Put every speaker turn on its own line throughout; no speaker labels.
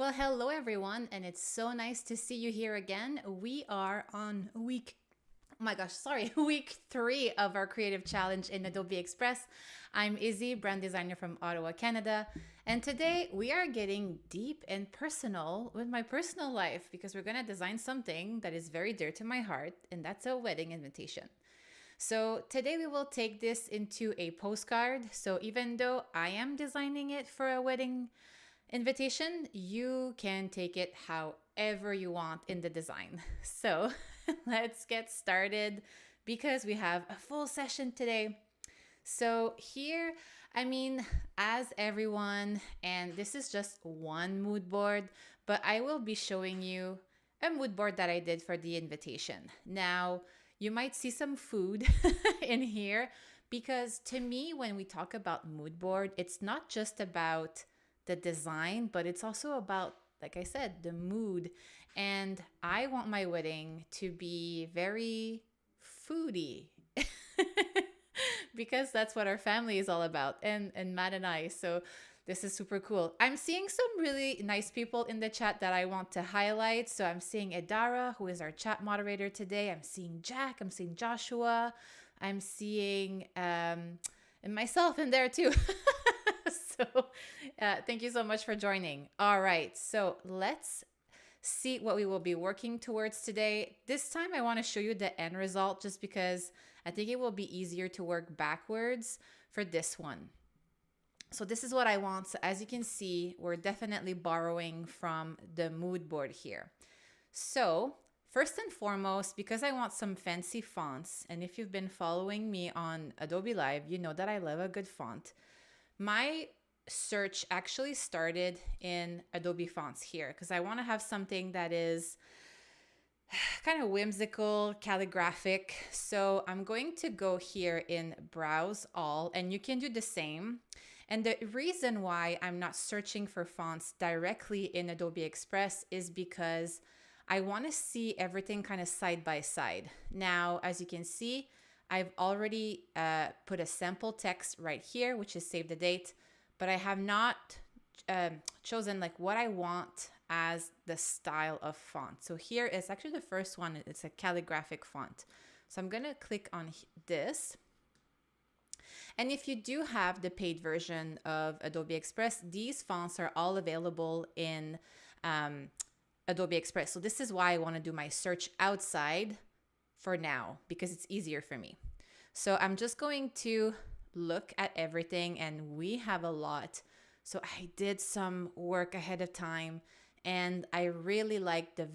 Well, hello everyone, and it's so nice to see you here again. We are on week 3 of our creative challenge in Adobe Express. I'm Izzy, brand designer from Ottawa, Canada, and today we are getting deep and personal with my personal life because we're going to design something that is very dear to my heart, and that's a wedding invitation. So today we will take this into a postcard. So even though I am designing it for a wedding invitation, you can take it however you want in the design. So let's get started because we have a full session today. So here, as everyone, and this is just one mood board, but I will be showing you a mood board that I did for the invitation. Now, you might see some food in here because to me, when we talk about mood board, it's not just about the design, but it's also about, like I said, the mood. And I want my wedding to be very foodie because that's what our family is all about, and Matt and I. So this is super cool. I'm seeing some really nice people in the chat that I want to highlight. So I'm seeing Edara, who is our chat moderator today. I'm seeing Jack. I'm seeing Joshua. I'm seeing and myself in there too. So thank you so much for joining. All right, so let's see what we will be working towards today. This time I want to show you the end result just because I think it will be easier to work backwards for this one. So this is what I want. So as you can see, we're definitely borrowing from the mood board here. So first and foremost, because I want some fancy fonts, and if you've been following me on Adobe Live, you know that I love a good font. My search actually started in Adobe fonts here because I want to have something that is kind of whimsical, calligraphic. So I'm going to go here in Browse All, and you can do the same. And the reason why I'm not searching for fonts directly in Adobe Express is because I want to see everything kind of side by side. Now, as you can see, I've already put a sample text right here, which is save the date, but I have not chosen like what I want as the style of font. So here is actually the first one. It's a calligraphic font. So I'm going to click on this. And if you do have the paid version of Adobe Express, these fonts are all available in Adobe Express. So this is why I want to do my search outside for now because it's easier for me. So I'm just going to look at everything, and we have a lot. So I did some work ahead of time, and I really like the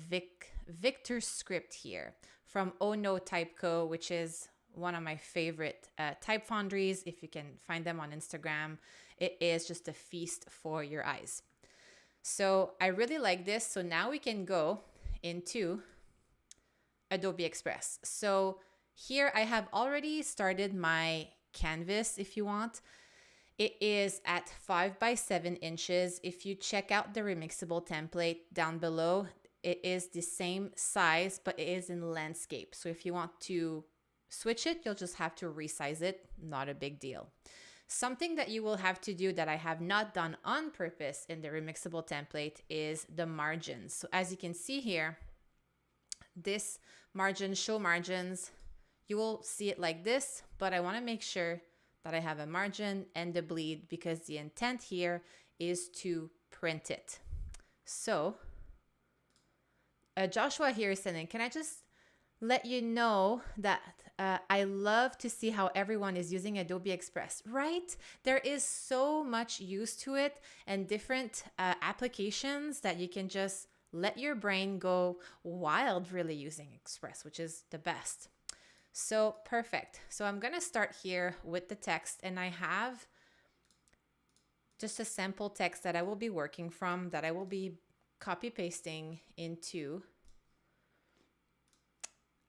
Victor script here from Oh No Typeco, which is one of my favorite type foundries. If you can find them on Instagram, it is just a feast for your eyes. So I really like this. So now we can go into Adobe Express. So here I have already started my canvas if you want. It is at 5 by 7 inches. If you check out the remixable template down below, it is the same size, but it is in landscape. So if you want to switch it, you'll just have to resize it. Not a big deal. Something that you will have to do that I have not done on purpose in the remixable template is the margins. So as you can see here, this margin, show margins, you will see it like this, but I want to make sure that I have a margin and the bleed because the intent here is to print it. So Joshua here is saying, can I just let you know that I love to see how everyone is using Adobe Express, right? There is so much use to it and different applications that you can just let your brain go wild really using Express, which is the best. So perfect. So I'm going to start here with the text, and I have just a sample text that I will be working from that I will be copy pasting into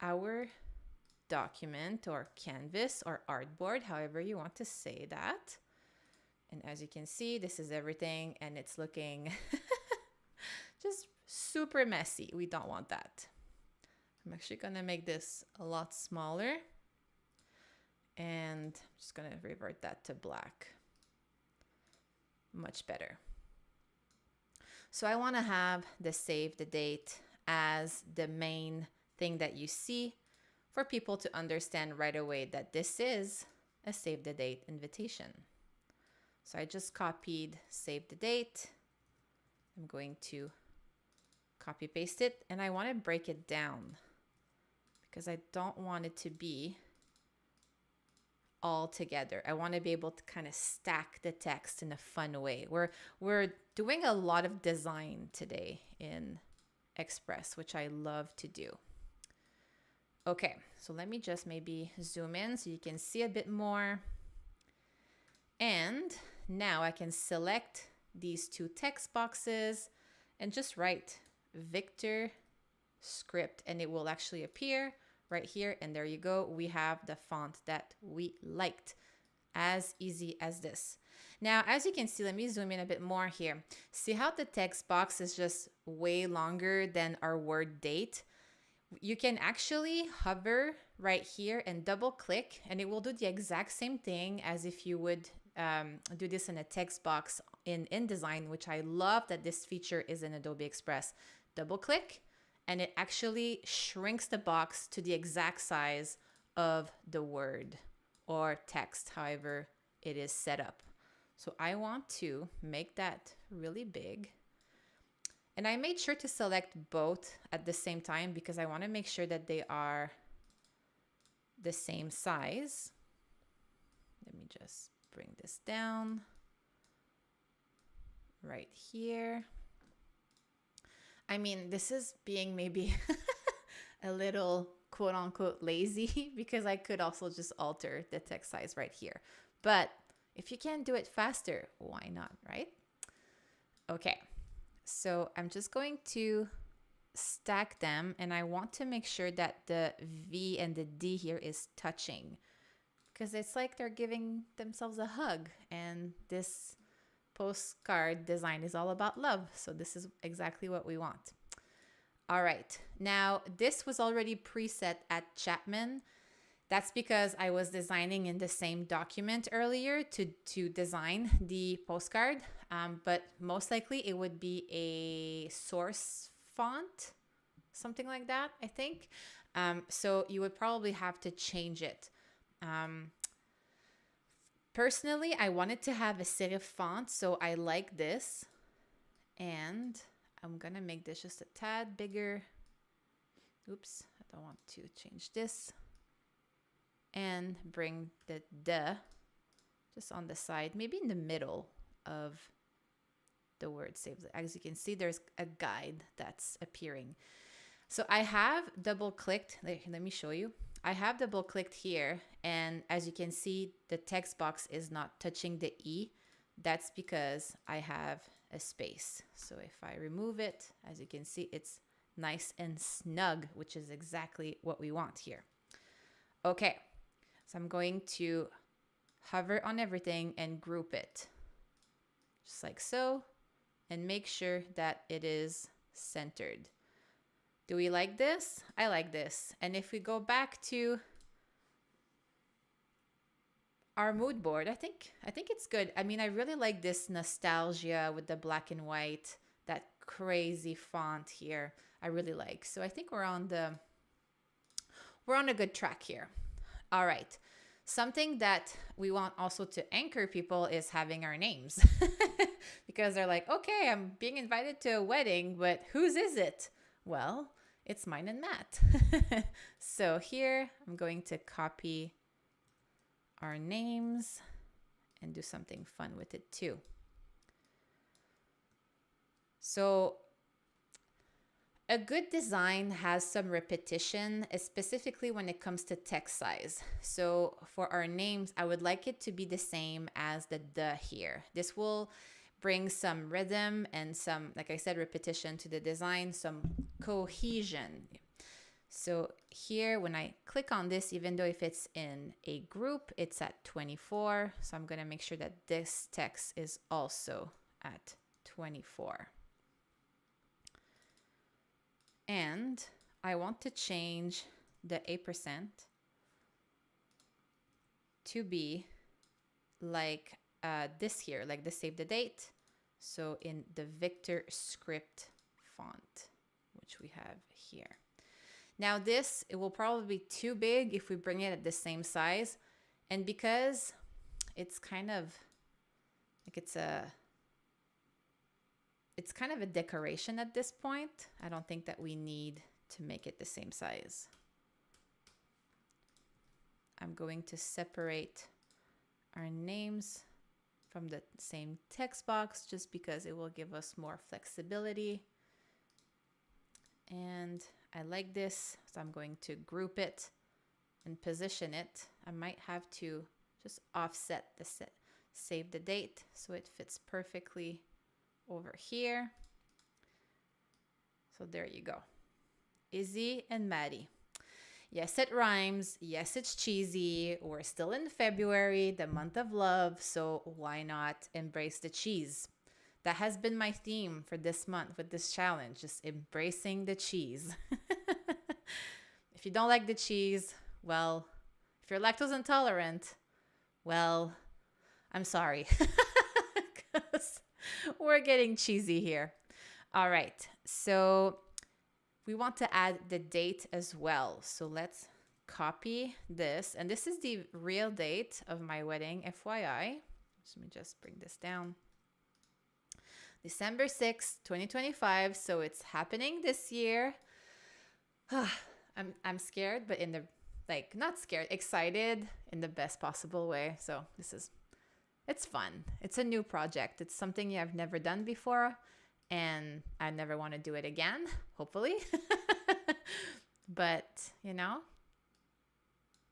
our document or canvas or artboard, however you want to say that. And as you can see, this is everything, and it's looking just super messy. We don't want that. I'm actually going to make this a lot smaller, and I'm just going to revert that to black. Much better. So I want to have the save the date as the main thing that you see for people to understand right away that this is a save the date invitation. So I just copied save the date. I'm going to copy paste it, and I want to break it down because I don't want it to be all together. I want to be able to kind of stack the text in a fun way. We're doing a lot of design today in Express, which I love to do. Okay, so let me just maybe zoom in so you can see a bit more. And now I can select these two text boxes and just write Victor script, and it will actually appear right here. And there you go. We have the font that we liked. As easy as this. Now, as you can see, let me zoom in a bit more here. See how the text box is just way longer than our word date? You can actually hover right here and double click, and it will do the exact same thing as if you would do this in a text box in InDesign, which I love that this feature is in Adobe Express. Double click, and it actually shrinks the box to the exact size of the word or text, however it is set up. So I want to make that really big. And I made sure to select both at the same time because I want to make sure that they are the same size. Let me just bring this down right here. I mean, this is being maybe a little quote unquote lazy because I could also just alter the text size right here. But if you can do it faster, why not, right? Okay, so I'm just going to stack them, and I want to make sure that the V and the D here is touching because it's like they're giving themselves a hug, and this postcard design is all about love. So this is exactly what we want. All right, now this was already preset at Chapman. That's because I was designing in the same document earlier to design the postcard, but most likely it would be a source font, something like that, I think. So you would probably have to change it. Personally, I wanted to have a serif font, so I like this. And I'm going to make this just a tad bigger. Oops, I don't want to change this. And bring the "the" just on the side, maybe in the middle of the word save. As you can see, there's a guide that's appearing. So I have double clicked. Let me show you. I have double clicked here, and as you can see, the text box is not touching the E. That's because I have a space. So if I remove it, as you can see, it's nice and snug, which is exactly what we want here. Okay, so I'm going to hover on everything and group it just like so, and make sure that it is centered. Do we like this? I like this. And if we go back to our mood board, I think it's good. I mean, I really like this nostalgia with the black and white, that crazy font here. I really like. So I think we're on a good track here. All right. Something that we want also to anchor people is having our names because they're like, okay, I'm being invited to a wedding, but whose is it? Well, it's mine and Matt. So here I'm going to copy our names and do something fun with it too. So a good design has some repetition, specifically when it comes to text size. So for our names, I would like it to be the same as the "the" here. This will bring some rhythm and some, like I said, repetition to the design, some cohesion. So here, when I click on this, even though if it's in a group, it's at 24. So I'm going to make sure that this text is also at 24. And I want to change the 8% to be like this here, like the save the date. So in the Victor script font, which we have here. Now this, it will probably be too big if we bring it at the same size. And because it's kind of like it's kind of a decoration at this point, I don't think that we need to make it the same size. I'm going to separate our names from the same text box just because it will give us more flexibility. And I like this, so I'm going to group it and position it. I might have to just offset the save the date so it fits perfectly over here. So there you go. Izzy and Maddie. Yes, it rhymes. Yes, it's cheesy. We're still in February, the month of love. So why not embrace the cheese? That has been my theme for this month with this challenge, just embracing the cheese. If you don't like the cheese, well, if you're lactose intolerant, well, I'm sorry. Because we're getting cheesy here. All right, so we want to add the date as well. So let's copy this. And this is the real date of my wedding, FYI. Let me just bring this down. December 6th, 2025. So it's happening this year. I'm scared, but in the, like, not scared, excited in the best possible way. So it's fun. It's a new project. It's something I've never done before. And I never want to do it again, hopefully. But, you know,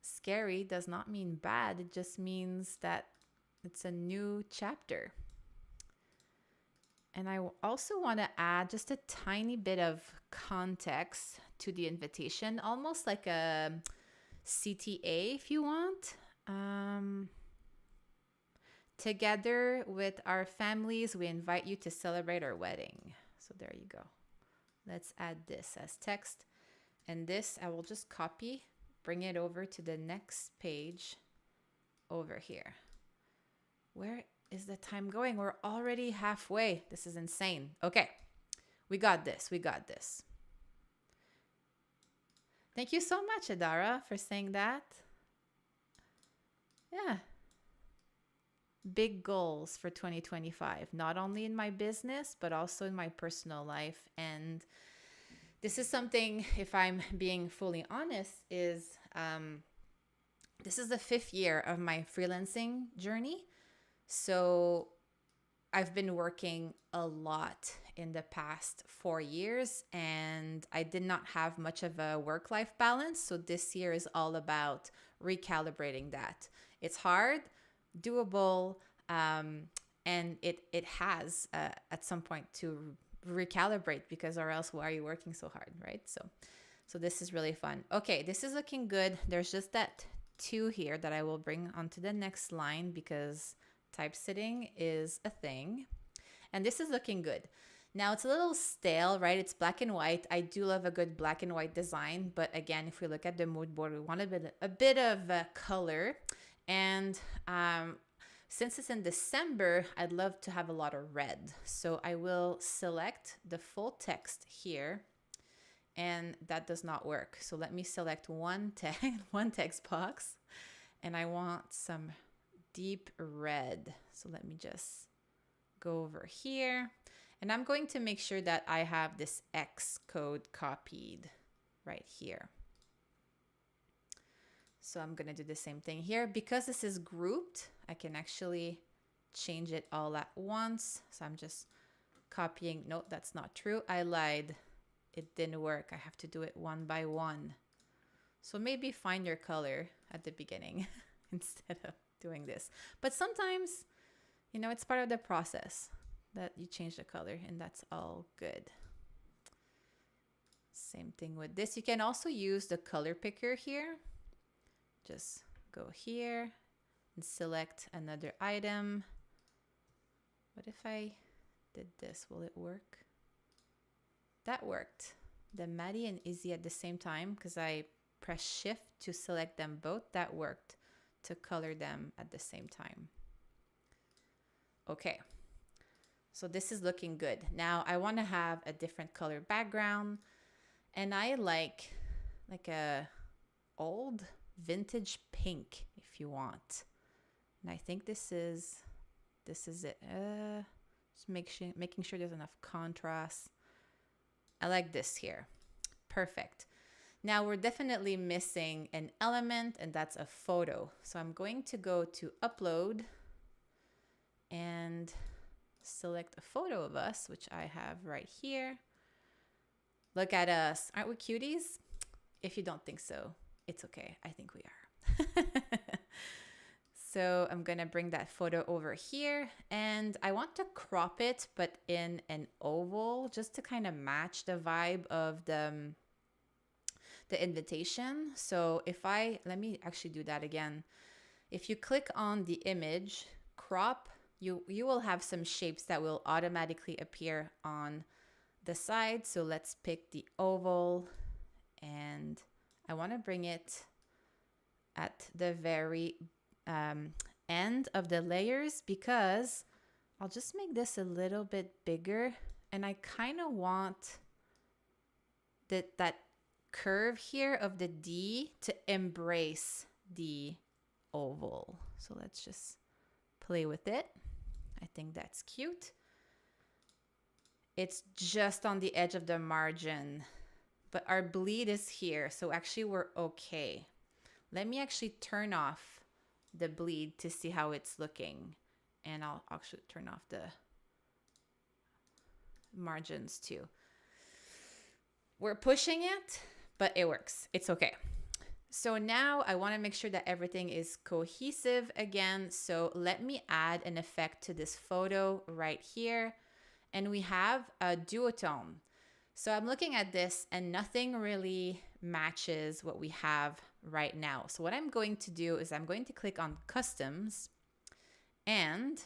scary does not mean bad. It just means that it's a new chapter. And I also want to add just a tiny bit of context to the invitation, almost like a CTA if you want. Together with our families, we invite you to celebrate our wedding. So there you go. Let's add this as text. And this I will just copy, bring it over to the next page over here. Where is the time going? We're already halfway. This is insane. Okay, we got this. We got this. Thank you so much, Adara, for saying that. Yeah. Big goals for 2025, not only in my business, but also in my personal life. And this is something, if I'm being fully honest, is this is the 5th year of my freelancing journey. So I've been working a lot in the past 4 years, and I did not have much of a work-life balance. So this year is all about recalibrating that. It's hard, doable, and it has at some point to recalibrate, because or else why are you working so hard, right? So this is really fun. Okay, this is looking good. There's just that 2 here that I will bring onto the next line because typesetting is a thing. And this is looking good. Now it's a little stale, right? It's black and white. I do love a good black and white design, but again, if we look at the mood board, we want a bit of color. And since it's in December, I'd love to have a lot of red. So I will select the full text here, and that does not work. So let me select one text box, and I want some deep red. So let me just go over here, and I'm going to make sure that I have this X code copied right here. So I'm going to do the same thing here. Because this is grouped, I can actually change it all at once. So I'm just copying. No, that's not true. I lied. It didn't work. I have to do it one by one. So maybe find your color at the beginning instead of doing this. But sometimes, you know, it's part of the process that you change the color, and that's all good. Same thing with this. You can also use the color picker here. Just go here and select another item. What if I did this? Will it work? That worked. The Maddie and Izzy at the same time, because I pressed shift to select them both. That worked to color them at the same time. Okay. So this is looking good. Now I want to have a different color background, and I like a old vintage pink if you want. And I think this is it. Just making sure there's enough contrast. I like this here. Perfect. Now we're definitely missing an element, and that's a photo. So I'm going to go to upload and select a photo of us, which I have right here. Look at us. Aren't we cuties? If you don't think so, it's okay. I think we are. So I'm going to bring that photo over here, and I want to crop it, but in an oval, just to kind of match the vibe of the invitation. So let me actually do that again. If you click on the image, crop, you will have some shapes that will automatically appear on the side. So let's pick the oval, and I want to bring it at the very end of the layers, because I'll just make this a little bit bigger, and I kind of want that curve here of the D to embrace the oval. So let's just play with it. I think that's cute. It's just on the edge of the margin, but our bleed is here, so actually we're okay. Let me actually turn off the bleed to see how it's looking, and I'll actually turn off the margins too. We're pushing it, but it works. It's okay. So now I want to make sure that everything is cohesive again. So let me add an effect to this photo right here, and we have a duotone. So I'm looking at this, and nothing really matches what we have right now. So what I'm going to do is I'm going to click on customs, and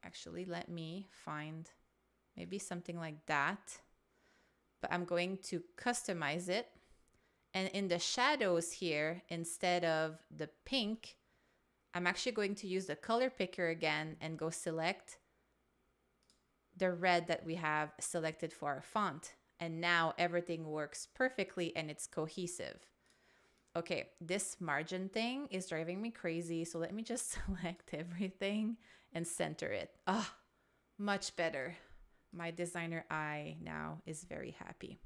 actually let me find maybe something like that, but I'm going to customize it. And in the shadows here, instead of the pink, I'm actually going to use the color picker again and go select the red that we have selected for our font. And now everything works perfectly and it's cohesive. Okay, this margin thing is driving me crazy. So let me just select everything and center it. Ah, much better. My designer eye now is very happy.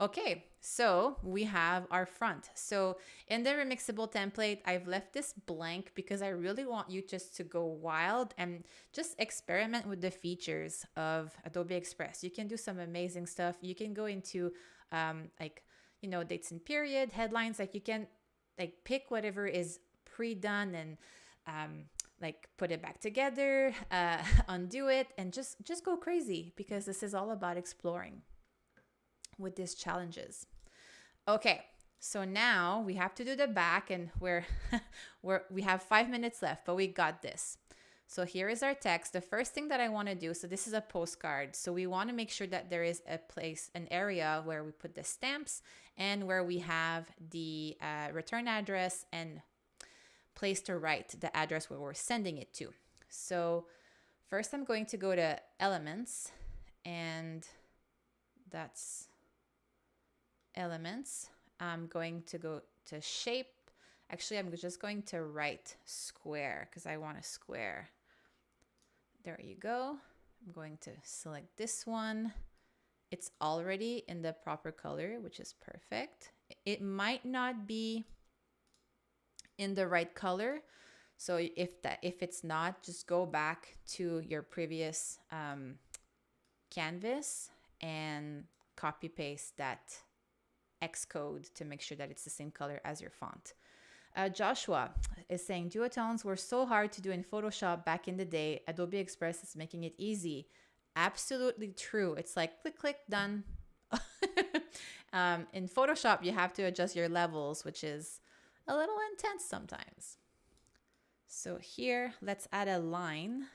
Okay, so we have our front. So in the remixable template, I've left this blank because I really want you just to go wild and just experiment with the features of Adobe Express. You can do some amazing stuff. You can go into dates and period, headlines. Like you can pick whatever is pre-done and put it back together, undo it, and just go crazy, because this is all about exploring with these challenges. Okay, so now we have to do the back, and we have 5 minutes left, but we got this. So here is our text. The first thing that I want to do, so this is a postcard, so we want to make sure that there is an area where we put the stamps and where we have the return address and place to write the address where we're sending it to. So first I'm going to go to elements, and that's elements. I'm going to go to shape. Actually, I'm just going to write square because I want a square. There you go. I'm going to select this one. It's already in the proper color, which is perfect. It might not be in the right color. So if it's not, just go back to your previous canvas and copy paste that X code to make sure that it's the same color as your font. Joshua is saying duotones were so hard to do in Photoshop back in the day. Adobe Express is making it easy. Absolutely true. It's like click, click, done. In Photoshop, you have to adjust your levels, which is a little intense sometimes. So here, let's add a line.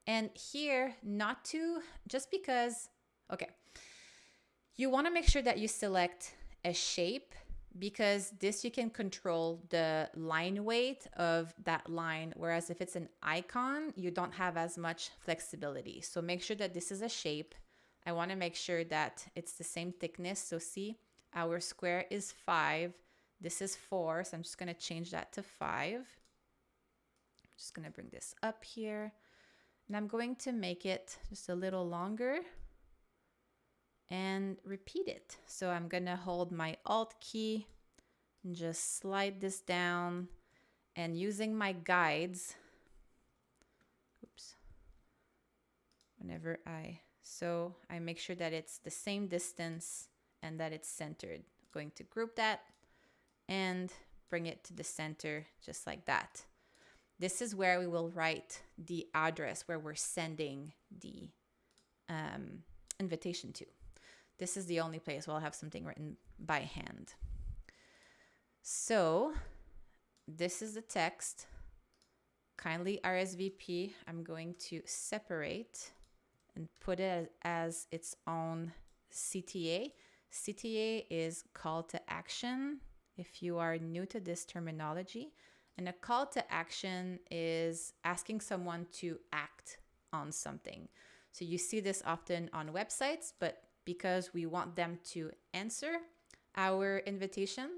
And here, just because, okay, you want to make sure that you select a shape because this you can control the line weight of that line, whereas if it's an icon, you don't have as much flexibility. So make sure that this is a shape. I want to make sure that it's the same thickness. So see, our square is 5. This is 4, so I'm just going to change that to 5. I'm just going to bring this up here, and I'm going to make it just a little longer and repeat it. So I'm going to hold my Alt key and just slide this down, and using my guides, so I make sure that it's the same distance and that it's centered. I'm going to group that and bring it to the center just like that. This is where we will write the address where we're sending the invitation to. This is the only place where I'll have something written by hand. So this is the text. Kindly RSVP. I'm going to separate and put it as its own CTA. CTA is call to action, if you are new to this terminology. And a call to action is asking someone to act on something. So you see this often on websites, but because we want them to answer our invitation,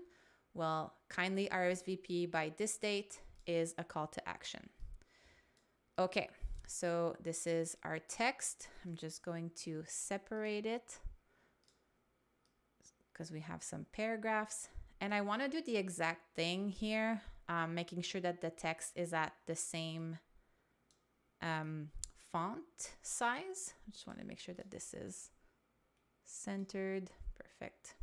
well, kindly RSVP by this date is a call to action. Okay, so this is our text. I'm just going to separate it because we have some paragraphs. And I want to do the exact thing here, making sure that the text is at the same font size. I just want to make sure that this is centered. Perfect.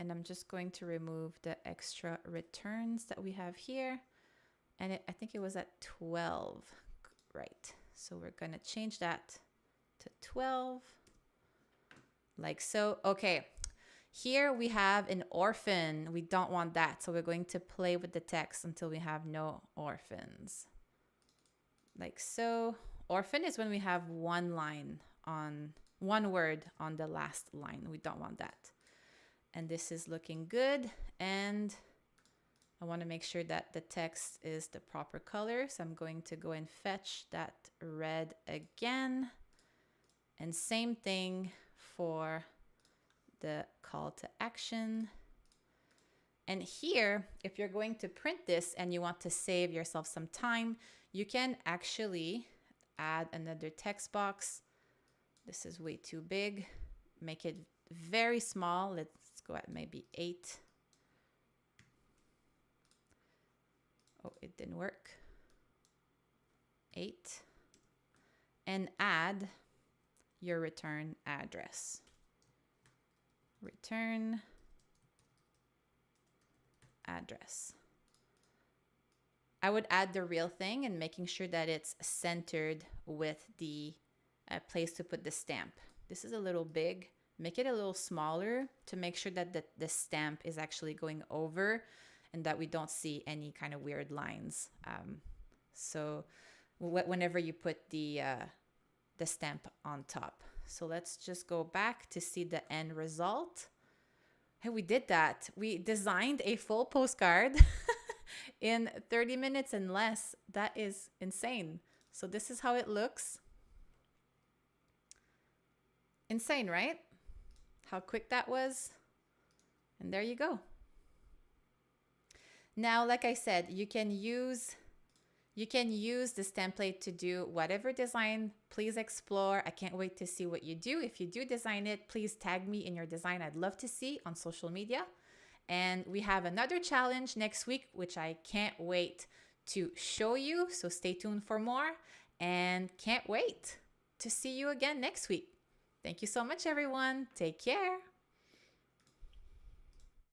And I'm just going to remove the extra returns that we have here. And I think it was at 12, right? So we're going to change that to 12, like so. Okay, here we have an orphan. We don't want that. So we're going to play with the text until we have no orphans, like so. Orphan is when we have one word on the last line. We don't want that. And this is looking good. And I want to make sure that the text is the proper color. So I'm going to go and fetch that red again. And same thing for the call to action. And here, if you're going to print this and you want to save yourself some time, you can actually add another text box. This is way too big. Make it very small. Let's go at maybe 8. Oh, it didn't work. 8. And add your return address. Return address. I would add the real thing and making sure that it's centered with the place to put the stamp. This is a little big. Make it a little smaller to make sure that the stamp is actually going over and that we don't see any kind of weird lines. So whenever you put the stamp on top. So let's just go back to see the end result. Hey, we did that. We designed a full postcard in 30 minutes and less. That is insane. So this is how it looks. Insane, right? How quick that was. And there you go. Now, like I said, you can use this template to do whatever design. Please explore. I can't wait to see what you do. If you do design it, please tag me in your design. I'd love to see on social media. And we have another challenge next week, which I can't wait to show you. So stay tuned for more and can't wait to see you again next week. Thank you so much, everyone. Take care.